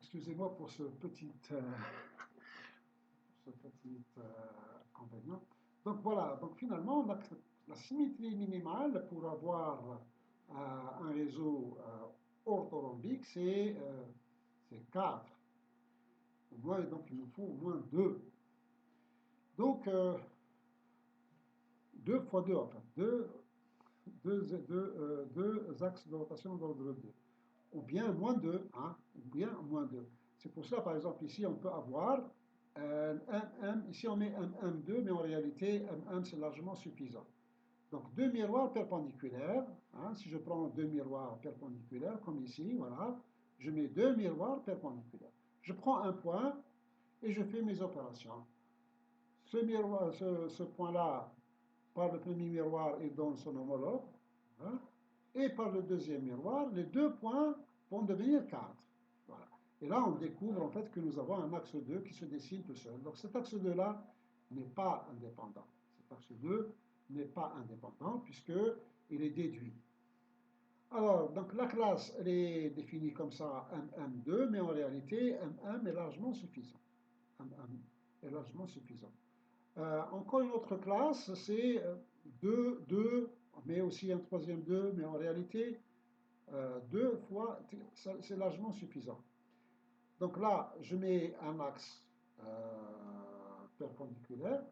Excusez-moi pour ce petit inconvénient. Donc voilà, donc finalement, la symétrie minimale pour avoir un réseau orthorhombique, c'est 4. Donc il nous faut au moins 2. Donc 2 fois 2, enfin, deux axes de rotation d'ordre 2. Ou bien moins 2, hein, ou bien moins 2. C'est pour cela, par exemple, ici, on peut avoir M, ici on met M2, mais en réalité, M1, c'est largement suffisant. Donc, deux miroirs perpendiculaires, hein, si je prends deux miroirs perpendiculaires, comme ici, voilà, je mets deux miroirs perpendiculaires. Je prends un point et je fais mes opérations. Ce point-là, par le premier miroir, il donne son homologue, hein, et par le deuxième miroir, les deux points vont devenir 4. Voilà. Et là, on découvre en fait que nous avons un axe 2 qui se dessine tout seul. Donc cet axe 2-là n'est pas indépendant. Cet axe 2 n'est pas indépendant puisqu'il est déduit. Alors, donc la classe, elle est définie comme ça, MM2, mais en réalité, MM est largement suffisant. MM est largement suffisant. Encore une autre classe, c'est 2, 2, mais aussi un troisième 2, mais en réalité, 2 fois, c'est largement suffisant. Donc là, je mets un axe perpendiculaire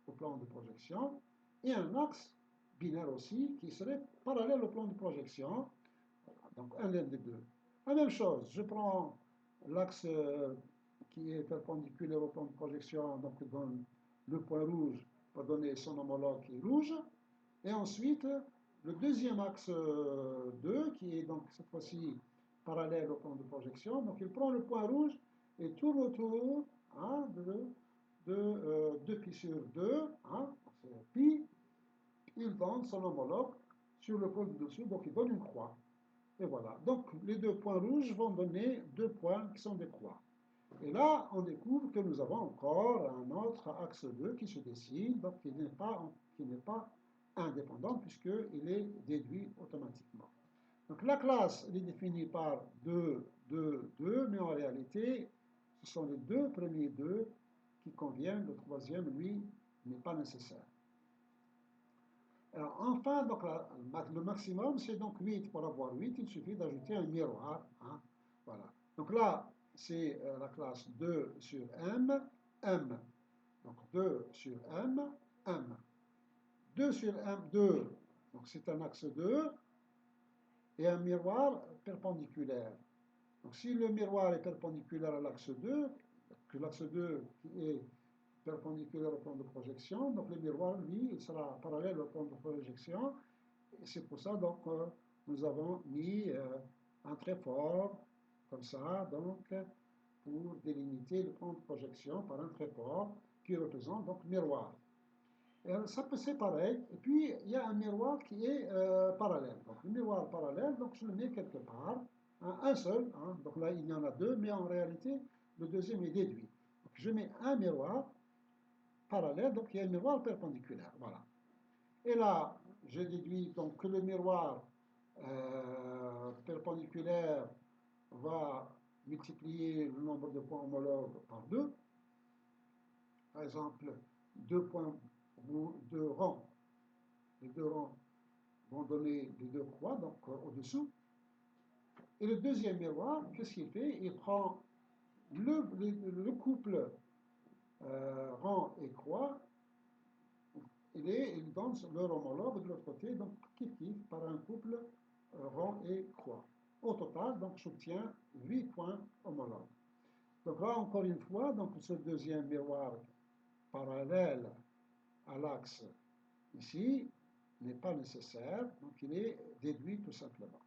au plan de projection et un axe binaire aussi qui serait parallèle au plan de projection. Donc un des deux. La même chose, je prends l'axe qui est perpendiculaire au plan de projection, donc donne le point rouge va donner son homologue qui est rouge, et ensuite le deuxième axe 2 qui est donc cette fois-ci parallèle au plan de projection, donc il prend le point rouge et tourne autour hein, de 2 pi sur 2, hein, c'est pi, il donne son homologue sur le pôle de dessous, donc il donne une croix. Et voilà. Donc, les deux points rouges vont donner deux points qui sont des croix. Et là, on découvre que nous avons encore un autre axe 2 qui se dessine, donc qui n'est pas indépendant puisqu'il est déduit automatiquement. Donc, la classe elle est définie par 2, 2, 2, mais en réalité, ce sont les deux premiers 2 qui conviennent. Le troisième, lui, n'est pas nécessaire. Alors, enfin, donc, le maximum, c'est donc 8. Pour avoir 8, il suffit d'ajouter un miroir. Hein, voilà. Donc là, c'est la classe 2 sur M, M. Donc 2 sur M, M. 2 sur M, 2. Donc c'est un axe 2 et un miroir perpendiculaire. Donc si le miroir est perpendiculaire à l'axe 2, que l'axe 2 qui est perpendiculaire au plan de projection, donc le miroir, lui, il sera parallèle au plan de projection. Et c'est pour ça donc nous avons mis un trait fort, comme ça, donc pour délimiter le plan de projection par un trait fort qui représente donc miroir. Et ça peut c'est pareil. Et puis il y a un miroir qui est parallèle. Donc le miroir parallèle, donc je le mets quelque part, hein, un seul. Hein, donc là il y en a deux, mais en réalité le deuxième est déduit. Donc je mets un miroir parallèle, donc il y a un miroir perpendiculaire. Voilà. Et là, je déduis donc que le miroir perpendiculaire va multiplier le nombre de points homologues par 2. Par exemple, deux points, deux rangs. Les deux rangs vont donner les deux croix, donc au-dessous. Et le deuxième miroir, qu'est-ce qu'il fait? Il prend le couple rang et croix, il donne leur homologue de l'autre côté, donc kiff par un couple rond et croix. Au total, donc j'obtiens 8 points homologues. Donc là, encore une fois, donc ce deuxième miroir parallèle à l'axe ici n'est pas nécessaire, donc il est déduit tout simplement.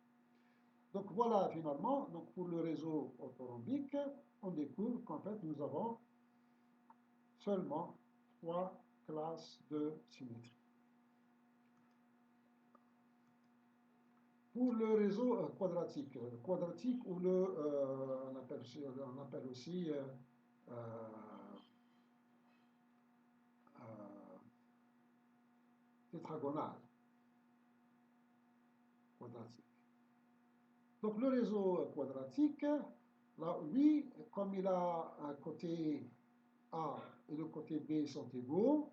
Donc voilà, finalement, donc pour le réseau orthorhombique, on découvre qu'en fait, nous avons seulement 3 classes de symétrie. Pour le réseau quadratique, ou on appelle aussi euh, tétragonal, quadratique. Donc le réseau quadratique, Là, lui, comme il a un côté A et le côté B sont égaux,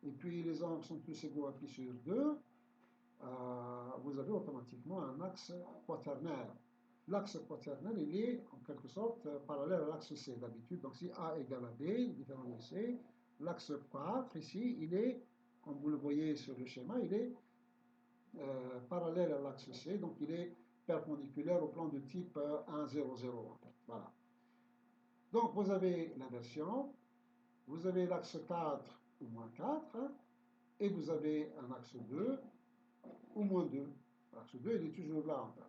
et puis les angles sont tous égaux à pi sur 2, vous avez automatiquement un axe quaternaire. L'axe quaternaire, il est en quelque sorte parallèle à l'axe C d'habitude. Donc si A égale à B, différent de C, l'axe 4 ici, il est, comme vous le voyez sur le schéma, il est parallèle à l'axe C, donc il est perpendiculaire au plan de type 1, 0, 0. En fait. Voilà. Donc vous avez l'inversion, vous avez l'axe 4 ou moins 4, et vous avez un axe 2 ou moins 2. L'axe 2, il est toujours là en fait.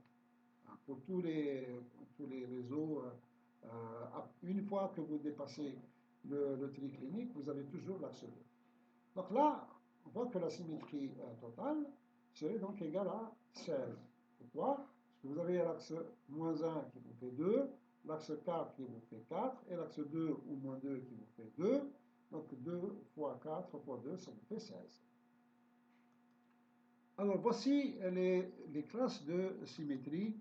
Pour tous les réseaux, une fois que vous dépassez le triclinique, vous avez toujours l'axe 2. Donc là, on voit que la symétrie totale serait donc égale à 16. Pourquoi? Parce que vous avez l'axe moins 1 qui vous fait 2, l'axe 4 qui vous fait 4, et l'axe 2 ou moins 2 qui vous fait 2. Donc 2 fois 4 fois 2, ça vous fait 16. Alors voici les classes de symétrie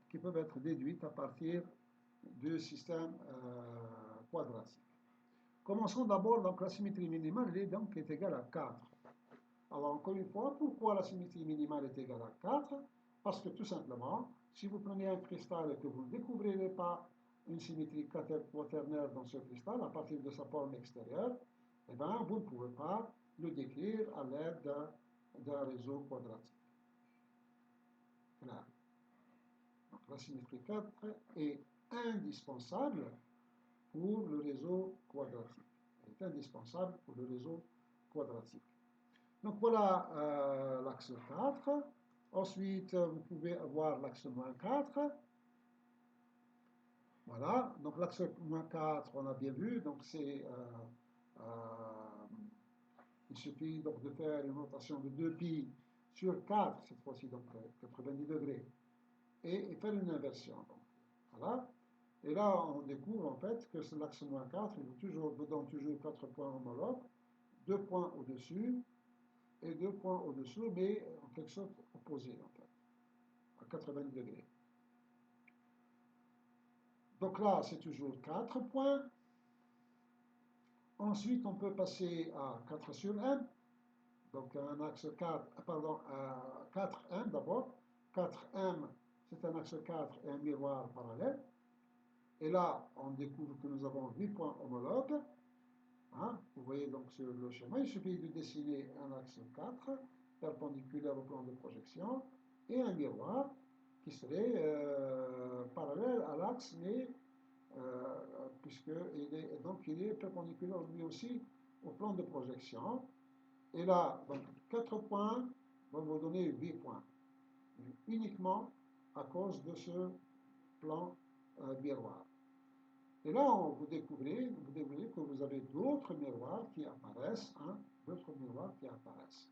qui peuvent être déduites à partir du système quadratique. Commençons d'abord, donc la symétrie minimale est égale à 4. Alors encore une fois, pourquoi la symétrie minimale est égale à 4? Parce que tout simplement, si vous prenez un cristal et que vous ne découvrirez pas une symétrie quaternaire dans ce cristal à partir de sa forme extérieure, eh bien, vous ne pouvez pas le décrire à l'aide d'un réseau quadratique. Clair. Donc la symétrie 4 est indispensable pour le réseau quadratique. Elle est indispensable pour le réseau quadratique. Donc voilà l'axe 4. Ensuite, vous pouvez avoir l'axe moins 4. Voilà, donc l'axe moins 4, on a bien vu, donc c'est il suffit donc de faire une rotation de 2π sur 4, cette fois-ci, donc 90 degrés, et faire une inversion. Donc, voilà. Et là, on découvre en fait que l'axe moins 4, il vous donne toujours 4 points homologues, 2 points au-dessus et 2 points au-dessous, mais en quelque sorte opposés en fait, à 90 degrés. Donc là, c'est toujours 4 points. Ensuite, on peut passer à 4 sur M. Donc un axe 4, pardon, 4M d'abord. 4M, c'est un axe 4 et un miroir parallèle. Et là, on découvre que nous avons 8 points homologues. Hein, vous voyez donc sur le schéma, il suffit de dessiner un axe 4 perpendiculaire au plan de projection et un miroir qui serait parallèle à l'axe, mais il est perpendiculaire lui aussi au plan de projection. Et là, donc 4 points vont vous donner 8 points, uniquement à cause de ce plan miroir. Et là, vous découvrez que vous avez d'autres miroirs qui apparaissent, hein, d'autres miroirs qui apparaissent.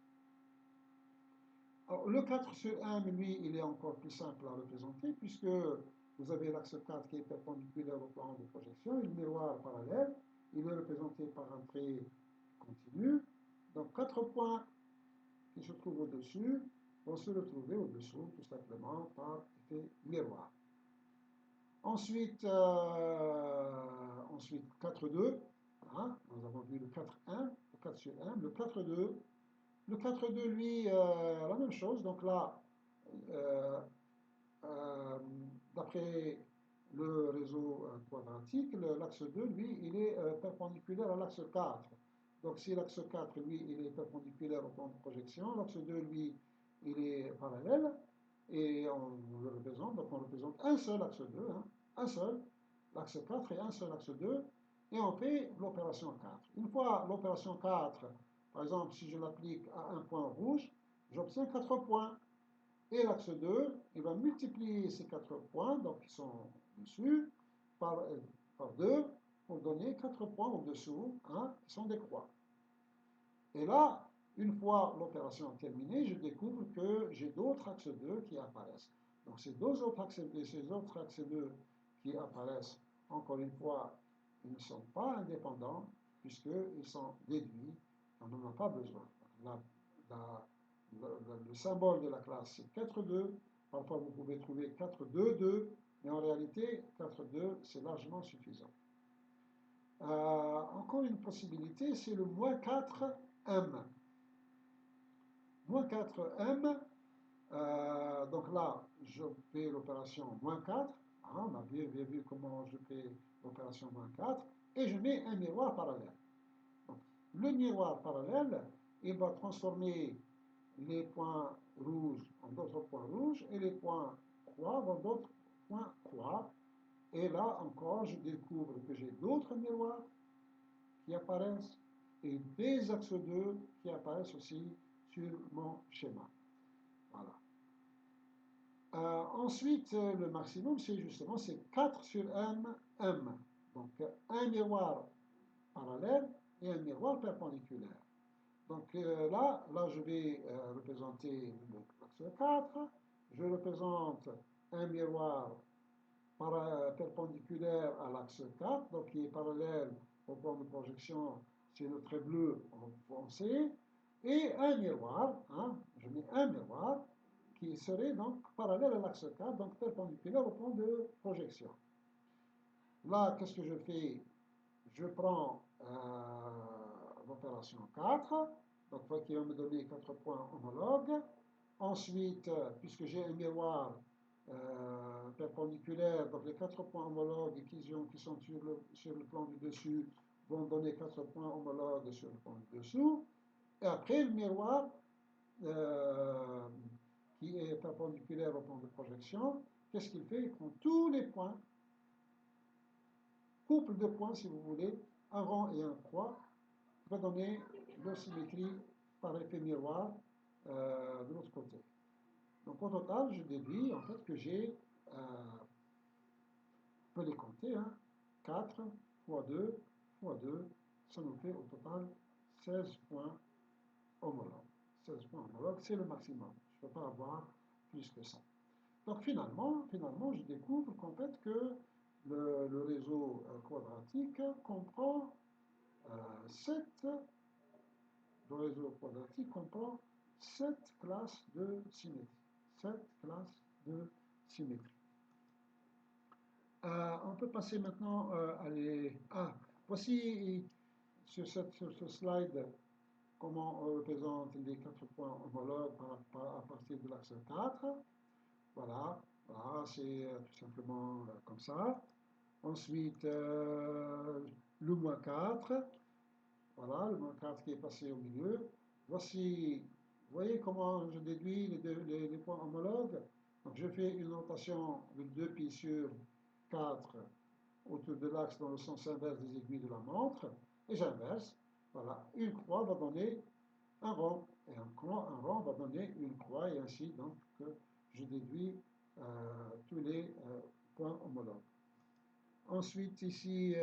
Alors, le 4 sur 1, lui, il est encore plus simple à représenter, puisque vous avez l'axe 4 qui est perpendiculaire au plan de projection, et le miroir parallèle, il est représenté par un trait continu. Donc, 4 points qui se trouvent au-dessus vont se retrouver au-dessous, tout simplement, par effet miroir. Ensuite, 4,2. Hein, nous avons vu le 4,1, le 4 sur 1, le 4,2. Le 4,2, lui, la même chose. Donc là, euh, euh, d'après le réseau quadratique, l'axe 2, lui, il est perpendiculaire à l'axe 4. Donc si l'axe 4, lui, il est perpendiculaire au plan de projection, l'axe 2, lui, il est parallèle, et on le représente, donc on représente un seul axe 2, hein, un seul, l'axe 4 et un seul axe 2, et on fait l'opération 4. Une fois l'opération 4, par exemple, si je l'applique à un point rouge, j'obtiens 4 points. Et l'axe 2, il va multiplier ces 4 points, donc qui sont dessus, par 2, pour donner 4 points au-dessous, hein, qui sont des croix. Et là, une fois l'opération terminée, je découvre que j'ai d'autres axes 2 qui apparaissent. Donc ces autres axes 2 qui apparaissent, encore une fois, ils ne sont pas indépendants, puisqu'ils sont déduits, on n'en a pas besoin. Le symbole de la classe, c'est 4,2, Parfois, vous pouvez trouver 4, 2, 2, mais en réalité, 4, 2, c'est largement suffisant. Encore une possibilité, c'est le moins 4m. Moins 4m, donc là, je fais l'opération moins 4. On a bien vu comment je fais l'opération moins 4. Et je mets un miroir parallèle. Donc, le miroir parallèle, il va transformer les points rouges en d'autres points rouges et les points croix en d'autres points croix. Et là encore, je découvre que j'ai d'autres miroirs qui apparaissent et des axes 2 qui apparaissent aussi sur mon schéma. Voilà. Ensuite, le maximum, c'est justement 4 sur m, m. Donc, un miroir parallèle et un miroir perpendiculaire. Donc là, je vais représenter l'axe 4. Je représente un miroir perpendiculaire à l'axe 4, donc qui est parallèle au plan de projection, c'est le trait bleu foncé, et un miroir, hein, je mets un miroir qui serait donc parallèle à l'axe 4, donc perpendiculaire au plan de projection. Là, qu'est-ce que je fais? Je prends l'opération 4, donc qui va me donner 4 points homologues. Ensuite, puisque j'ai un miroir perpendiculaire, donc les 4 points homologues qui sont sur le plan du dessus vont donner 4 points homologues sur le plan du dessous. Et après, le miroir qui est perpendiculaire au plan de projection, qu'est-ce qu'il fait? Il prend tous les points, couple de points si vous voulez, un rond et un croix, va donner leur symétrie par effet miroir de l'autre côté. Donc au total, je déduis en fait que j'ai, on peut les compter, hein, 4 fois 2 fois 2, ça nous fait au total 16 points homologues. 16 points homologues, c'est le maximum. Je ne peux pas avoir plus que ça. Donc finalement je découvre qu'en fait que le réseau quadratique comprend 7, le réseau quadratique comprend 7 classes de symétrie. 7 classes de symétrie. On peut passer maintenant à les... voici sur ce slide comment on représente les 4 points homologues à partir de l'axe 4. Voilà, c'est tout simplement comme ça. Ensuite, le moins 4. Voilà, le moins 4 qui est passé au milieu. Voici, vous voyez comment je déduis les points homologues. Donc je fais une notation de 2π sur 4 autour de l'axe dans le sens inverse des aiguilles de la montre. Et j'inverse. Voilà, une croix va donner un rond. Et un rond va donner une croix. Et ainsi, donc, je déduis tous les points homologues. Ensuite, ici,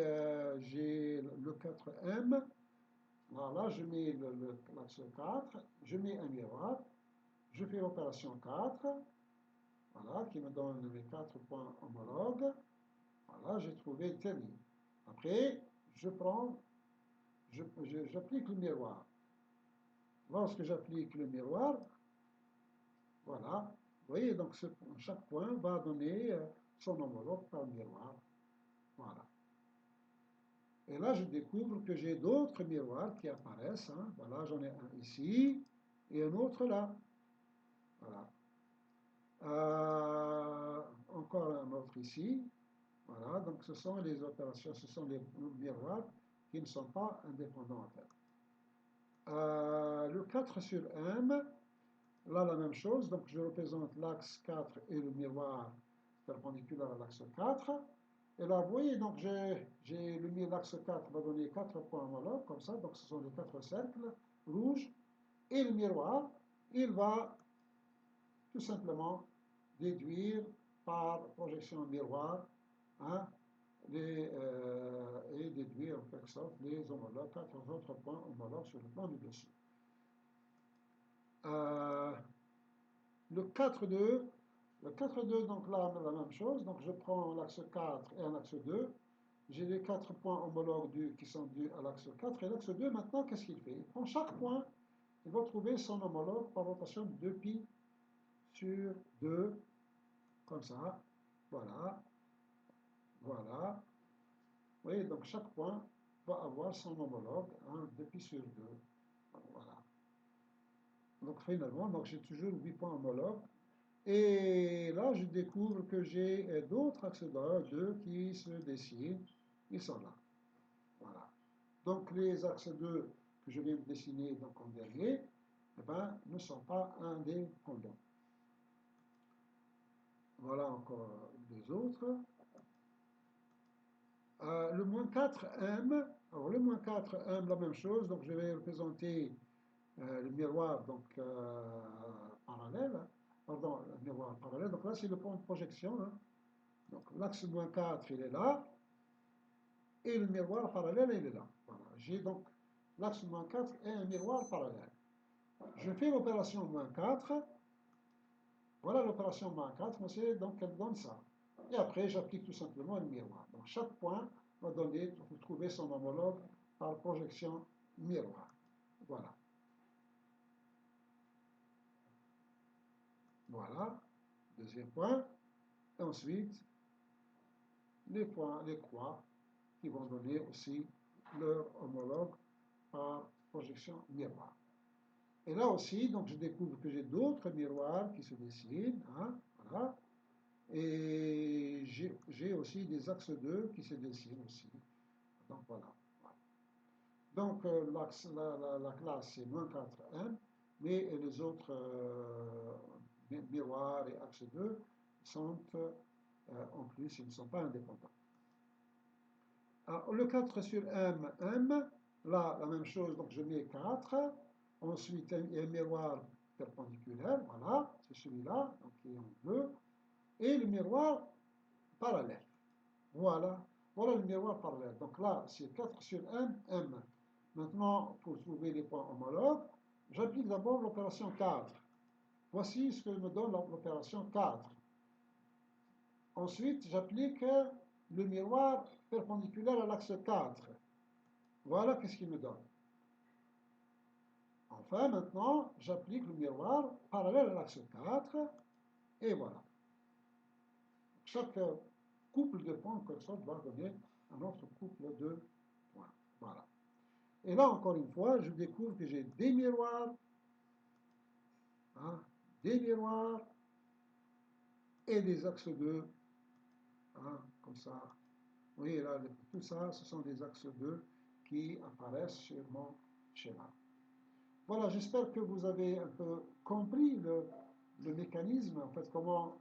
j'ai le 4m. Voilà, je mets l'axe 4, je mets un miroir, je fais l'opération 4, voilà, qui me donne les 4 points homologues. Voilà, j'ai trouvé telle ligne. Après, j'applique le miroir. Lorsque j'applique le miroir, voilà, vous voyez, donc chaque point va donner son homologue par miroir. Voilà. Et là, je découvre que j'ai d'autres miroirs qui apparaissent. Hein. Voilà, j'en ai un ici et un autre là. Voilà. Encore un autre ici. Voilà, donc ce sont les opérations, ce sont les miroirs qui ne sont pas indépendants en fait. Le 4 sur M, là la même chose, donc je représente l'axe 4 et le miroir perpendiculaire à l'axe 4. Et là, vous voyez, donc j'ai l'axe 4 va donner 4 points homologues, comme ça, donc ce sont les 4 cercles rouges. Et le miroir, il va tout simplement déduire par projection miroir, hein, et déduire en quelque sorte les homologues, 4 autres points homologues sur le plan du dessus. Le 4,2, le 4,2, donc là, la même chose. Donc je prends l'axe 4 et un axe 2. J'ai les 4 points homologues qui sont dus à l'axe 4. Et l'axe 2, maintenant, qu'est-ce qu'il fait? Il prend chaque point, il va trouver son homologue par rotation de 2π sur 2. comme ça, voilà, voilà. Vous voyez, donc chaque point va avoir son homologue, hein, 2 pi sur 2. Voilà. Donc finalement, donc j'ai toujours 8 points homologues. Et là, je découvre que j'ai d'autres axes d'A2 qui se dessinent. Ils sont là. Voilà. Donc les axes 2 que je viens de dessiner donc, en dernier, eh ben, ne sont pas indépendants. Voilà encore les autres. Le moins 4M, alors le moins 4M, la même chose, donc je vais représenter le miroir donc, parallèle, hein. Pardon, le miroir parallèle, donc là c'est le point de projection, hein. Donc l'axe moins 4 il est là, et le miroir parallèle il est là. Voilà. J'ai donc l'axe moins 4 et un miroir parallèle. Je fais l'opération moins 4, voilà l'opération moins 4, donc elle donne ça. Et après j'applique tout simplement le miroir. Donc chaque point va donner, vous trouvez son homologue par projection miroir. Voilà. Voilà. Deuxième point. Et ensuite, les points, les croix, qui vont donner aussi leur homologue par projection miroir. Et là aussi, donc je découvre que j'ai d'autres miroirs qui se dessinent, hein, voilà. Et j'ai aussi des axes 2 qui se dessinent aussi. Donc voilà. Donc la classe c'est moins 4M, mais les autres miroirs et axes 2 sont en plus, ils ne sont pas indépendants. Alors, le 4 sur M, M, là, la même chose, donc je mets 4. Ensuite, il y a un miroir perpendiculaire, voilà, c'est celui-là, donc qui est en bleu. Et le miroir parallèle. Voilà, voilà le miroir parallèle. Donc là, c'est 4 sur M, M. Maintenant, pour trouver les points homologues, j'applique d'abord l'opération 4. Voici ce que me donne l'opération 4. Ensuite, j'applique le miroir perpendiculaire à l'axe 4. Voilà ce qu'il me donne. Enfin, maintenant, j'applique le miroir parallèle à l'axe 4. Et voilà. Chaque couple de points, comme ça, doit donner un autre couple de points. Voilà. Et là, encore une fois, je découvre que j'ai des miroirs, hein, des miroirs et des axes 2, hein, comme ça. Vous voyez là, tout ça, ce sont des axes 2 qui apparaissent sur mon schéma. Voilà, j'espère que vous avez un peu compris le mécanisme, en fait, comment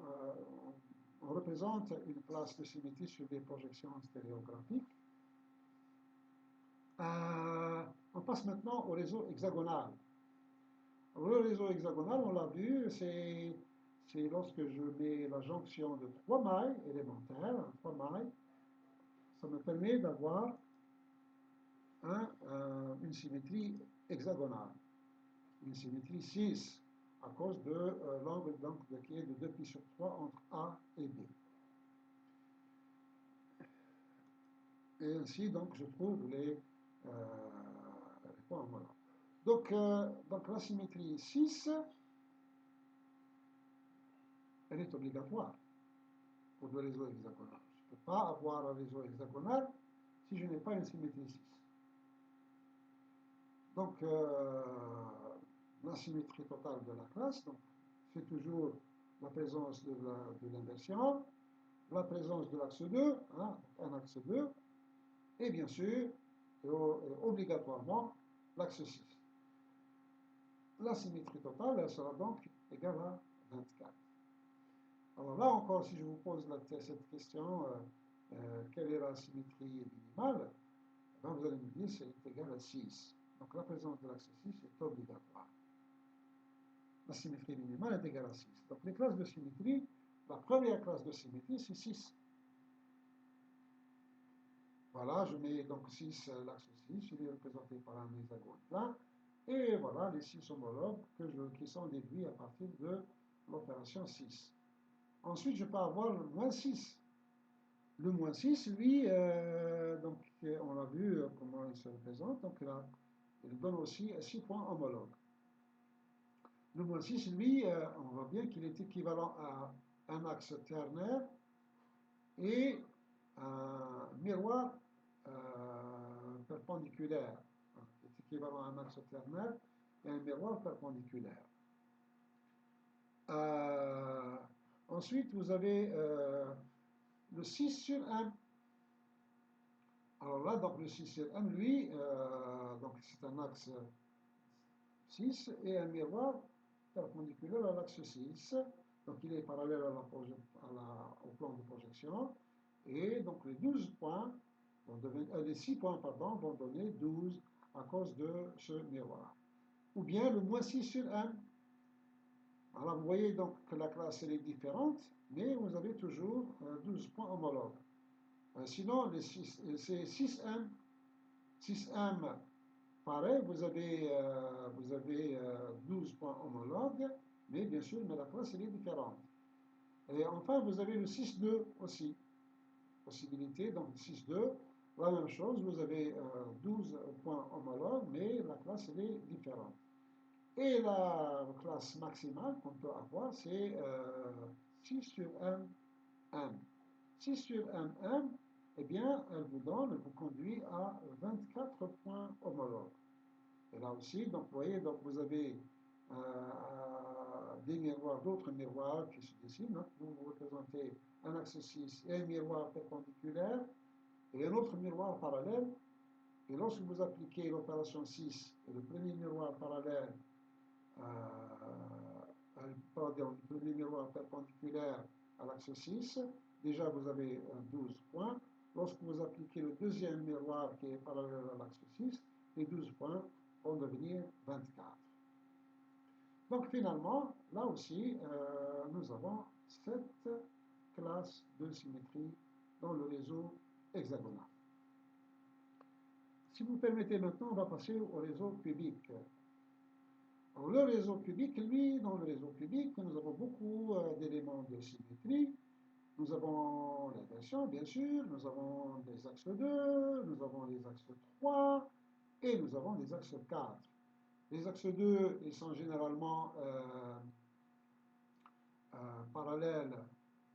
on représente une classe de symétrie sur des projections stéréographiques. On passe maintenant au réseau hexagonal. Le réseau hexagonal, on l'a vu, c'est lorsque je mets la jonction de 3 mailles élémentaires, 3 mailles, ça me permet d'avoir une symétrie hexagonale, une symétrie 6, à cause de l'angle qui est de 2 pi sur 3 entre A et B. Et ainsi, donc, je trouve les points homologues. Donc la symétrie 6, elle est obligatoire pour le réseau hexagonal. Je ne peux pas avoir un réseau hexagonal si je n'ai pas une symétrie 6. Donc, la symétrie totale de la classe, c'est toujours la présence de l'inversion, la présence de l'axe 2, hein, un axe 2, et bien sûr, obligatoirement, l'axe 6. La symétrie totale, elle sera donc égale à 24. Alors là encore, si je vous pose cette question, quelle est la symétrie minimale, ben vous allez me dire c'est égal à 6. Donc la présence de l'axe 6 est obligatoire. La symétrie minimale est égale à 6. Donc les classes de symétrie, la première classe de symétrie, c'est 6. Voilà, je mets donc 6, l'axe 6, il est représenté par un hexagone plein. Et voilà les 6 homologues qui sont déduits à partir de l'opération 6. Ensuite, je peux avoir le moins 6. Le moins 6, lui, donc, on l'a vu comment il se représente, donc là, il donne aussi 6 points homologues. Le moins 6, lui, on voit bien qu'il est équivalent à un axe ternaire et un miroir perpendiculaire. C'est équivalent à un axe ternaire et un miroir perpendiculaire. Euh, Ensuite, vous avez le 6 sur M. Alors là, donc le 6 sur M, lui, c'est un axe 6 et un miroir perpendiculaire à l'axe 6. Donc il est parallèle au plan de projection. Et donc les 12 points, les 6 points pardon, vont donner 12 à cause de ce miroir. Ou bien le moins 6 sur M. Alors vous voyez donc que la classe elle est différente, mais vous avez toujours 12 points homologues. Sinon, c'est 6M. 6M, pareil, vous avez 12 points homologues, mais bien sûr, mais la classe elle est différente. Et enfin, vous avez le 6-2 aussi. Possibilité, donc 6-2, la même chose, vous avez 12 points homologues, mais la classe elle est différente. Et la classe maximale qu'on peut avoir, c'est 6 sur M, M. 6 sur M, M, eh bien, elle vous conduit à 24 points homologues. Et là aussi, donc, vous voyez, donc vous avez des miroirs, d'autres miroirs qui se dessinent. Donc, vous représentez un axe 6 et un miroir perpendiculaire et un autre miroir parallèle. Et lorsque vous appliquez l'opération 6 et le premier miroir parallèle, pardon, le premier miroir perpendiculaire à l'axe 6, déjà vous avez 12 points. Lorsque vous appliquez le deuxième miroir qui est parallèle à l'axe 6, les 12 points vont devenir 24. Donc finalement, là aussi, nous avons 7 classes de symétrie dans le réseau hexagonal. Si vous permettez maintenant, on va passer au réseau cubique. Alors, le réseau cubique, lui, dans le réseau cubique, nous avons beaucoup d'éléments de symétrie. Nous avons l'inversion, bien sûr, nous avons les axes 2, nous avons les axes 3 et nous avons les axes 4. Les axes 2, ils sont généralement parallèles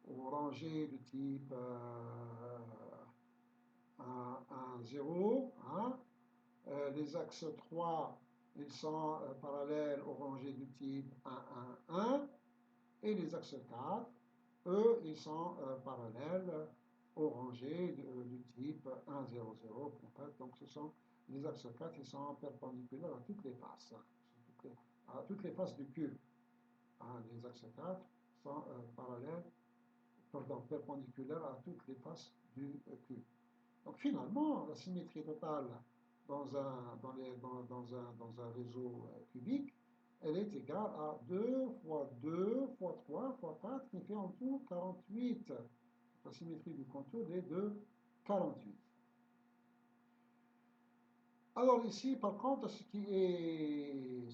aux rangées de type 1, 0. Hein. Les axes 3, ils sont parallèles aux rangées du type 1, 1, 1. Et les axes 4, eux, ils sont parallèles aux rangées du type 1, 0, 0. Donc ce sont les axes 4, ils sont perpendiculaires à toutes les faces. À toutes les faces du cube. Hein, les axes 4 sont perpendiculaires à toutes les faces du cube. Donc finalement, la symétrie totale dans un réseau cubique, elle est égale à 2 fois 2 fois 3 fois 4, qui fait en tout 48. La symétrie du contour est de 48. Alors ici, par contre, ce qui est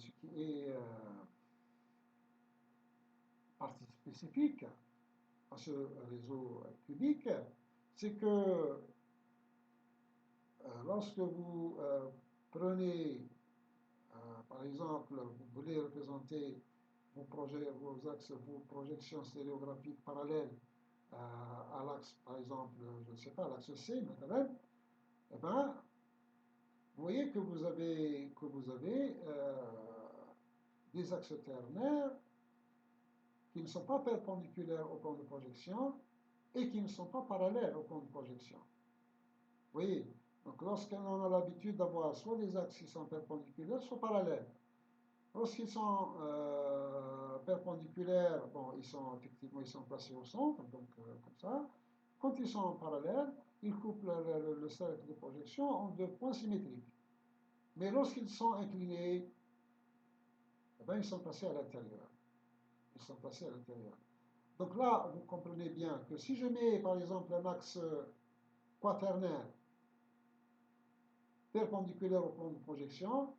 partie spécifique à ce réseau cubique, c'est que lorsque vous prenez, par exemple, vous voulez représenter vos axes, vos projections stéréographiques parallèles à l'axe, par exemple, je ne sais pas, l'axe C, maintenant, eh bien, vous voyez que vous avez des axes ternaires qui ne sont pas perpendiculaires au plan de projection et qui ne sont pas parallèles au plan de projection. Vous voyez, donc lorsqu'on a l'habitude d'avoir soit des axes qui sont perpendiculaires, soit parallèles. Lorsqu'ils sont perpendiculaires, bon, effectivement, ils sont placés au centre, donc comme ça. Quand ils sont parallèles, ils coupent le cercle de projection en 2 points symétriques. Mais lorsqu'ils sont inclinés, eh bien, ils sont placés à l'intérieur. Ils sont placés à l'intérieur. Donc là, vous comprenez bien que si je mets, par exemple, un axe quaternaire perpendiculaire au plan de projection,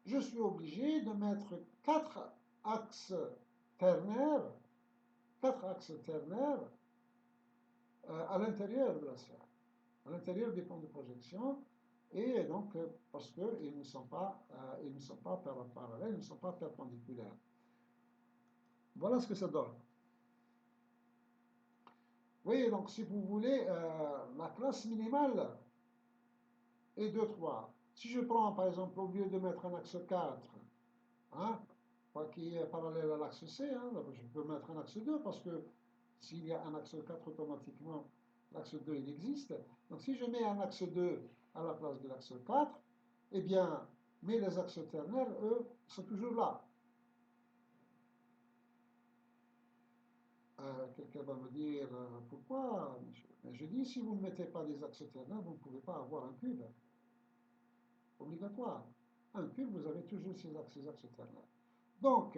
je suis obligé de mettre 4 axes ternaires, à l'intérieur de la sphère, à l'intérieur des plans de projection, et donc parce qu'ils ne sont pas parallèles, ils ne sont pas perpendiculaires. Voilà ce que ça donne. voyez, donc si vous voulez, la classe minimale est 2, 3. Si je prends, par exemple, au lieu de mettre un axe 4, hein, qui est parallèle à l'axe C, hein, je peux mettre un axe 2 parce que s'il y a un axe 4, automatiquement, l'axe 2, il existe. Donc si je mets un axe 2 à la place de l'axe 4, eh bien, mais les axes ternaires, eux, sont toujours là. Quelqu'un va me dire pourquoi, monsieur? Mais je dis, si vous ne mettez pas des axes ternaires, vous ne pouvez pas avoir un cube. Obligatoire. Un cube, vous avez toujours ces axes ternaires. Donc,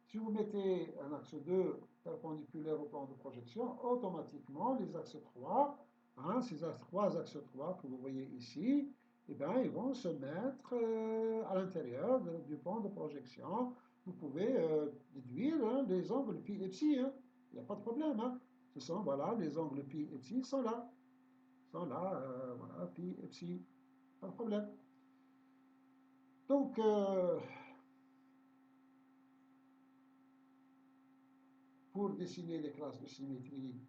si vous mettez un axe 2 perpendiculaire au plan de projection, automatiquement, les axes 3, hein, ces trois axes 3 que vous voyez ici, eh bien, ils vont se mettre à l'intérieur du plan de projection. Vous pouvez déduire hein, les angles pi et psi. Hein. Il n'y a pas de problème. Hein. Ce sont, voilà, les angles pi et psi sont là. Sont là, voilà, pi et psi. Pas de problème. Donc, pour dessiner les classes de symétrie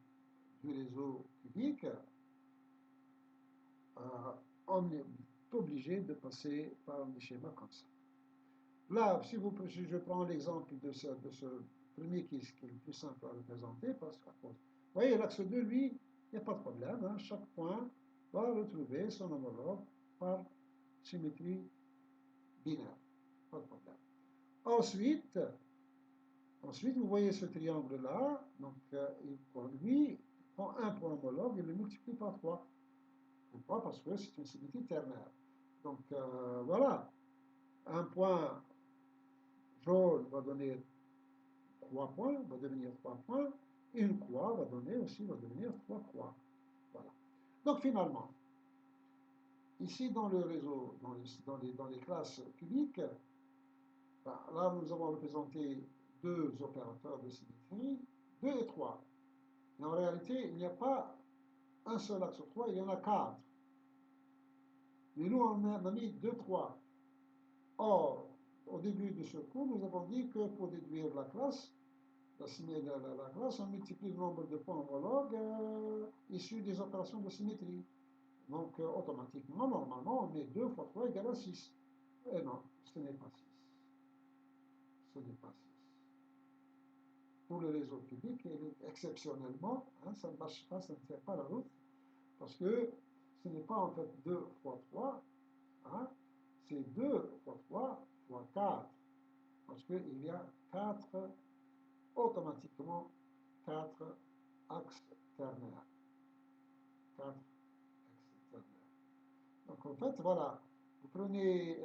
du réseau cubique, on est obligé de passer par des schémas comme ça. Là, si je prends l'exemple de ce premier qui est le plus simple à représenter, parce que, vous voyez, l'axe 2, lui, il n'y a pas de problème. Hein, chaque point va retrouver son homologue par symétrie binaire. Pas de problème. Ensuite, vous voyez ce triangle-là, donc lui, prend un point homologue et le multiplie par 3. Pourquoi? Parce que c'est une symétrie ternaire. Donc voilà, un point jaune va donner 3 points, va devenir 3 points, et une croix va devenir 3 croix. Voilà. Donc finalement, ici dans le réseau, dans les classes cubiques, ben, là nous avons représenté deux opérateurs de symétrie, 2 et 3. Mais en réalité, il n'y a pas un seul axe 3, il y en a 4. Mais nous, on a mis 2, 3. Or, au début de ce cours, nous avons dit que pour déduire la classe, la classe, on multiplie le nombre de points homologues issus des opérations de symétrie. Donc, automatiquement, normalement, on met 2 fois 3 égale à 6. Et non, ce n'est pas 6. Ce n'est pas 6. Pour le réseau cubique, exceptionnellement, hein, ça ne marche pas, ça ne tient pas la route, parce que ce n'est pas en fait 2 fois 3, hein, c'est 2 fois 3 fois 4, parce qu'il y a 4, automatiquement, 4 axes ternaires. 4 axes ternaires. Donc en fait, voilà, vous prenez,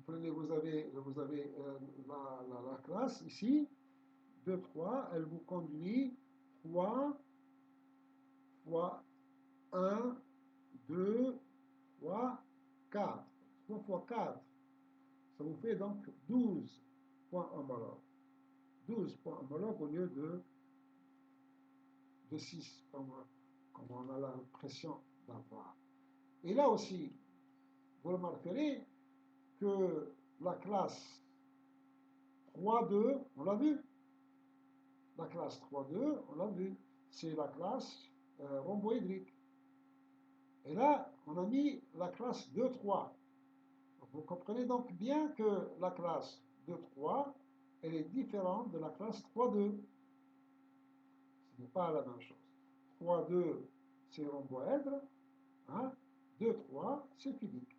vous avez la classe ici, 2, 3, elle vous conduit 3 fois 1, 2, 3, 4. 3 fois 4, ça vous fait donc 12 points homologues. 12 points homologues au lieu de 6, comme on a l'impression d'avoir. Et là aussi, vous remarquerez que la classe 3,2, on l'a vu. La classe 3,2, on l'a vu. C'est la classe rhomboédrique. Et là, on a mis la classe 2,3. Vous comprenez donc bien que la classe 2,3, elle est différente de la classe 3,2. Ce n'est pas la même chose. 3,2, c'est rhomboèdre. Hein? 2,3, c'est cubique.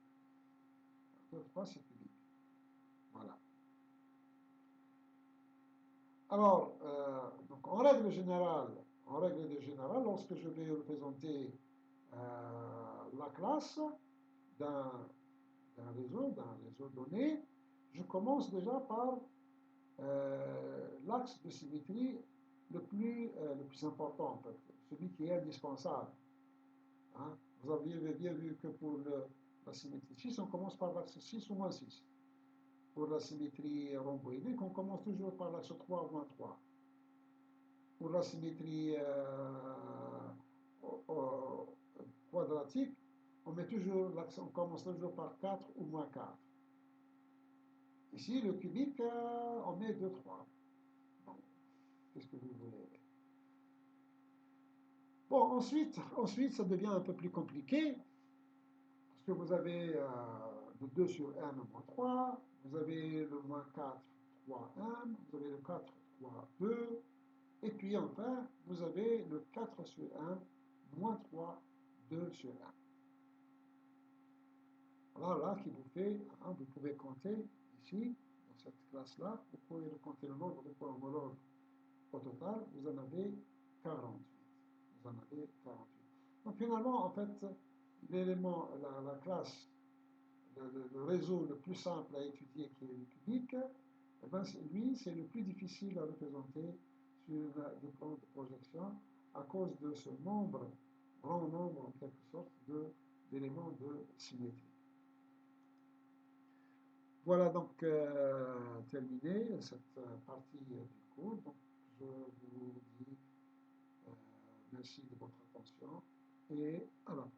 2,3, c'est cubique. Voilà. Alors, donc en règle générale, lorsque je vais représenter la classe d'un réseau donné, je commence déjà par l'axe de symétrie le plus important, en fait, celui qui est indispensable. Hein. Vous aviez bien vu que pour la symétrie 6, on commence par l'axe 6 ou moins 6. Pour la symétrie rhomboïdique, on commence toujours par l'axe 3 ou moins 3. Pour la symétrie quadratique, on commence toujours par 4 ou moins 4. Ici, le cubique, on met 2, 3. Bon. qu'est-ce que vous voulez. Bon, ensuite, ça devient un peu plus compliqué, parce que vous avez le 2 sur m moins 3, vous avez le moins 4, 3m, vous avez le 4, 3, 2, et puis enfin, vous avez le 4 sur m moins 3, 2 sur m. Alors là, qui vous fait, hein, vous pouvez compter ici, dans cette classe-là, vous pouvez compter le nombre de points homologues au total, vous en avez 48. Vous en avez 48. Donc finalement, en fait, l'élément, la classe, le réseau le plus simple à étudier qui est le cubique, eh ben, lui, c'est le plus difficile à représenter sur le plan de projection à cause de ce nombre, grand nombre en quelque sorte, d'éléments de symétrie. Voilà donc terminé cette partie du cours. Donc, je vous dis merci de votre attention et à la prochaine.